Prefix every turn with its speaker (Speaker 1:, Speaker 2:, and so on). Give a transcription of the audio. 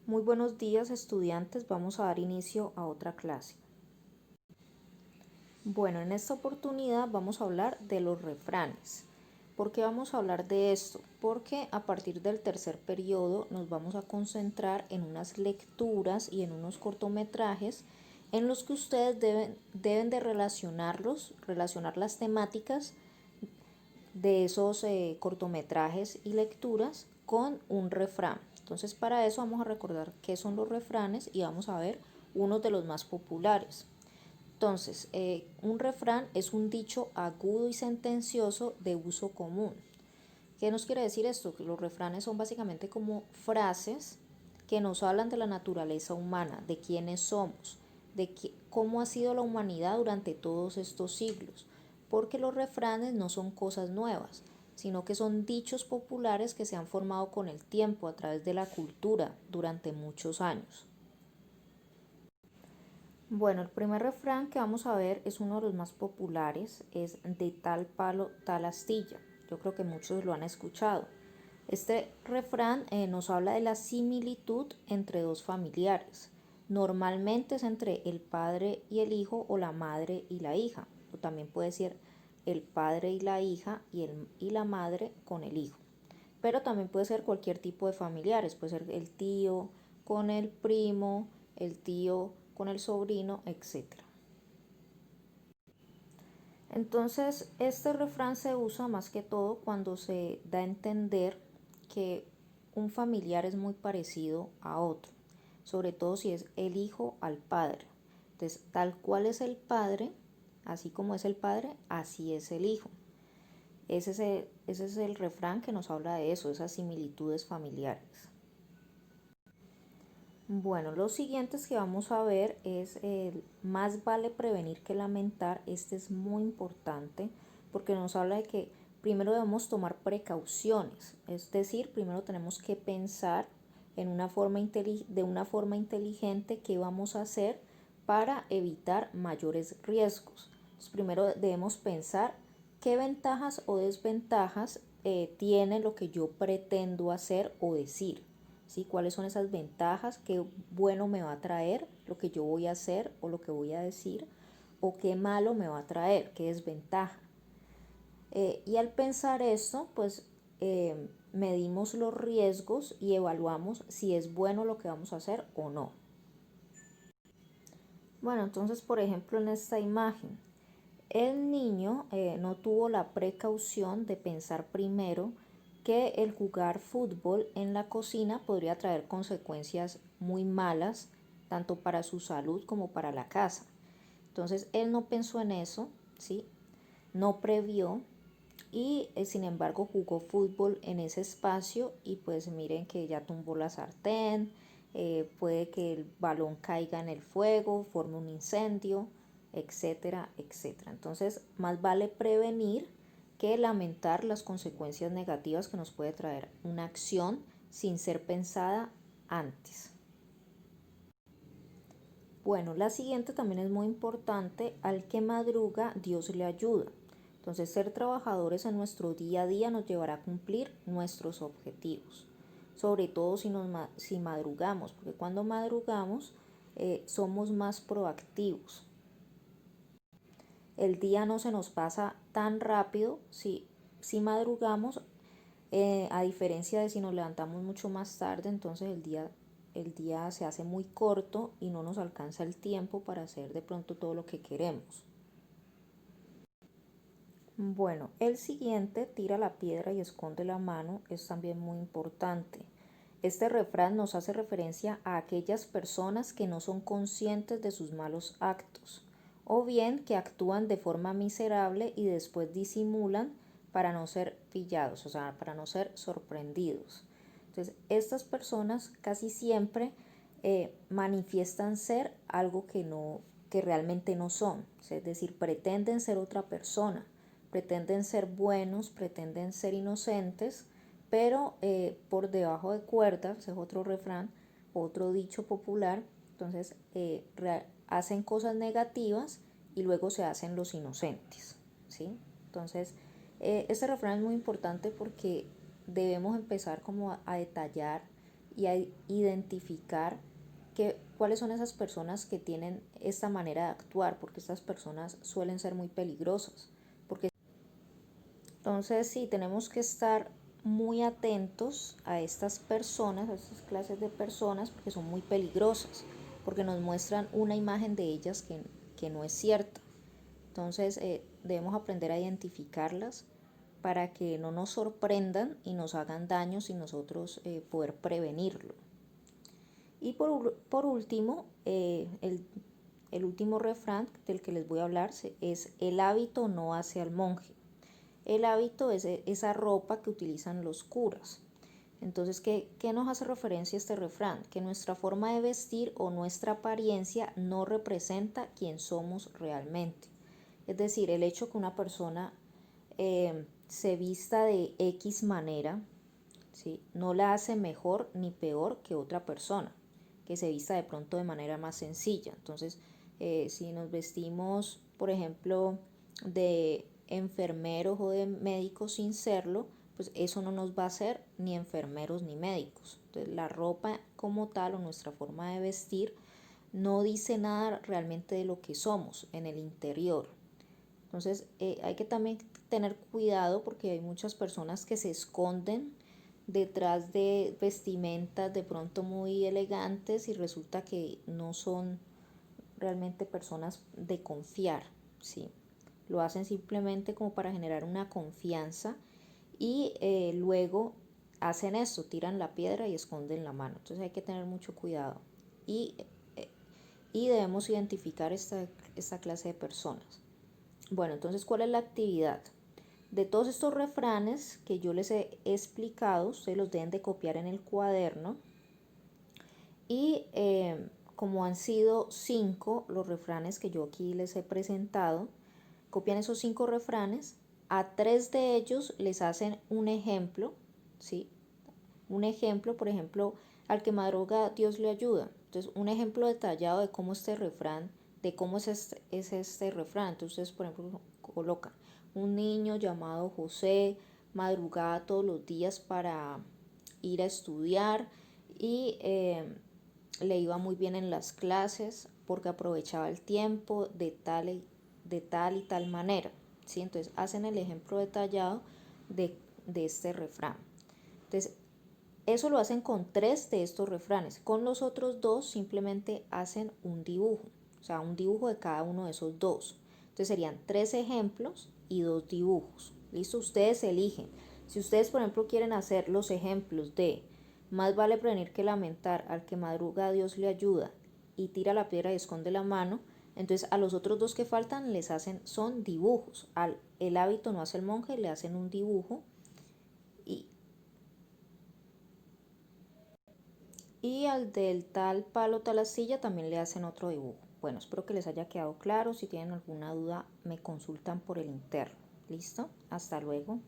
Speaker 1: Muy buenos días, estudiantes. Vamos a dar inicio a otra clase. Bueno, en esta oportunidad vamos a hablar de los refranes. ¿Por qué vamos a hablar de esto? Porque a partir del tercer periodo nos vamos a concentrar en unas lecturas y en unos cortometrajes en los que ustedes deben de relacionar las temáticas de esos cortometrajes y lecturas con un refrán. Entonces, para eso vamos a recordar qué son los refranes y vamos a ver uno de los más populares. Entonces, un refrán es un dicho agudo y sentencioso de uso común. ¿Qué nos quiere decir esto? Que los refranes son básicamente como frases que nos hablan de la naturaleza humana, de quiénes somos, cómo ha sido la humanidad durante todos estos siglos, porque los refranes no son cosas nuevas, sino que son dichos populares que se han formado con el tiempo a través de la cultura durante muchos años. Bueno, el primer refrán que vamos a ver es uno de los más populares, es de tal palo, tal astilla. Yo creo que muchos lo han escuchado. Este refrán nos habla de la similitud entre dos familiares. Normalmente es entre el padre y el hijo o la madre y la hija. O también puede ser el padre y la hija y la madre con el hijo. Pero también puede ser cualquier tipo de familiares. Puede ser el tío con el primo, el tío con el sobrino, etc. Entonces, este refrán se usa más que todo cuando se da a entender que un familiar es muy parecido a otro, sobre todo si es el hijo al padre. Entonces, tal cual es el padre, así como es el padre, así es el hijo. Ese es el refrán que nos habla de eso, esas similitudes familiares. Bueno, los siguientes que vamos a ver es el más vale prevenir que lamentar. Este es muy importante porque nos habla de que primero debemos tomar precauciones, es decir, primero tenemos que pensar de una forma inteligente qué vamos a hacer para evitar mayores riesgos. Entonces, primero debemos pensar qué ventajas o desventajas tiene lo que yo pretendo hacer o decir. ¿Sí? ¿Cuáles son esas ventajas? ¿Qué bueno me va a traer lo que yo voy a hacer o lo que voy a decir? ¿O qué malo me va a traer? ¿Qué desventaja? Y al pensar esto, pues medimos los riesgos y evaluamos si es bueno lo que vamos a hacer o no. Bueno, entonces, por ejemplo, en esta imagen, el niño no tuvo la precaución de pensar primero que el jugar fútbol en la cocina podría traer consecuencias muy malas, tanto para su salud como para la casa. Entonces él no pensó en eso, ¿sí? No previó y sin embargo jugó fútbol en ese espacio y pues miren que ya tumbó la sartén, puede que el balón caiga en el fuego, forme un incendio, etcétera, etcétera. Entonces, más vale prevenir que lamentar las consecuencias negativas que nos puede traer una acción sin ser pensada antes. Bueno, la siguiente también es muy importante, al que madruga, Dios le ayuda. Entonces, ser trabajadores en nuestro día a día nos llevará a cumplir nuestros objetivos, sobre todo si madrugamos, porque cuando madrugamos somos más proactivos. El día no se nos pasa tan rápido si madrugamos, a diferencia de si nos levantamos mucho más tarde, entonces el día se hace muy corto y no nos alcanza el tiempo para hacer de pronto todo lo que queremos. Bueno, el siguiente, tira la piedra y esconde la mano, es también muy importante. Este refrán nos hace referencia a aquellas personas que no son conscientes de sus malos actos, o bien que actúan de forma miserable y después disimulan para no ser pillados, o sea, para no ser sorprendidos. Entonces, estas personas casi siempre manifiestan ser algo que realmente no son, es decir, pretenden ser otra persona, pretenden ser buenos, pretenden ser inocentes, pero por debajo de cuerdas, ese es otro refrán, otro dicho popular, entonces hacen cosas negativas y luego se hacen los inocentes, ¿sí? Entonces, este refrán es muy importante porque debemos empezar como a detallar y a identificar cuáles son esas personas que tienen esta manera de actuar, porque estas personas suelen ser muy peligrosas. Entonces sí, tenemos que estar muy atentos a estas personas, a estas clases de personas, porque son muy peligrosas, porque nos muestran una imagen de ellas que no es cierta. Entonces debemos aprender a identificarlas para que no nos sorprendan y nos hagan daño sin nosotros poder prevenirlo. Y por último, el último refrán del que les voy a hablar es: el hábito no hace al monje. El hábito es esa ropa que utilizan los curas. Entonces, ¿qué nos hace referencia a este refrán? Que nuestra forma de vestir o nuestra apariencia no representa quién somos realmente. Es decir, el hecho que una persona se vista de X manera, ¿sí?, no la hace mejor ni peor que otra persona que se vista de pronto de manera más sencilla. Entonces, si nos vestimos, por ejemplo, de enfermeros o de médicos sin serlo, pues eso no nos va a hacer ni enfermeros ni médicos. Entonces, la ropa como tal o nuestra forma de vestir no dice nada realmente de lo que somos en el interior. Entonces hay que también tener cuidado porque hay muchas personas que se esconden detrás de vestimentas de pronto muy elegantes y resulta que no son realmente personas de confiar, ¿sí? Lo hacen simplemente como para generar una confianza y luego hacen esto, tiran la piedra y esconden la mano. Entonces hay que tener mucho cuidado y, y debemos identificar esta clase de personas. Bueno, entonces, ¿cuál es la actividad? De todos estos refranes que yo les he explicado, ustedes los deben de copiar en el cuaderno y como han sido 5 los refranes que yo aquí les he presentado, copian esos 5 refranes, a 3 de ellos les hacen un ejemplo, ¿sí? Un ejemplo, por ejemplo, al que madruga Dios le ayuda. Entonces, un ejemplo detallado de cómo este refrán, de cómo es este refrán. Entonces, ustedes, por ejemplo, colocan: un niño llamado José madrugaba todos los días para ir a estudiar y le iba muy bien en las clases porque aprovechaba el tiempo de tal y tal manera, ¿sí? Entonces hacen el ejemplo detallado de este refrán. Entonces eso lo hacen con 3 de estos refranes. Con los otros 2 simplemente hacen un dibujo, o sea, un dibujo de cada uno de esos 2. Entonces serían 3 ejemplos y 2 dibujos. ¿Listo? Ustedes eligen. Si ustedes, por ejemplo, quieren hacer los ejemplos de más vale prevenir que lamentar, al que madruga Dios le ayuda y tira la piedra y esconde la mano, entonces a los otros 2 que faltan les hacen, son dibujos. Al el hábito no hace el monje, le hacen un dibujo y al del tal palo tal astilla también le hacen otro dibujo. Bueno, espero que les haya quedado claro. Si tienen alguna duda me consultan por el interno. ¿Listo? Hasta luego.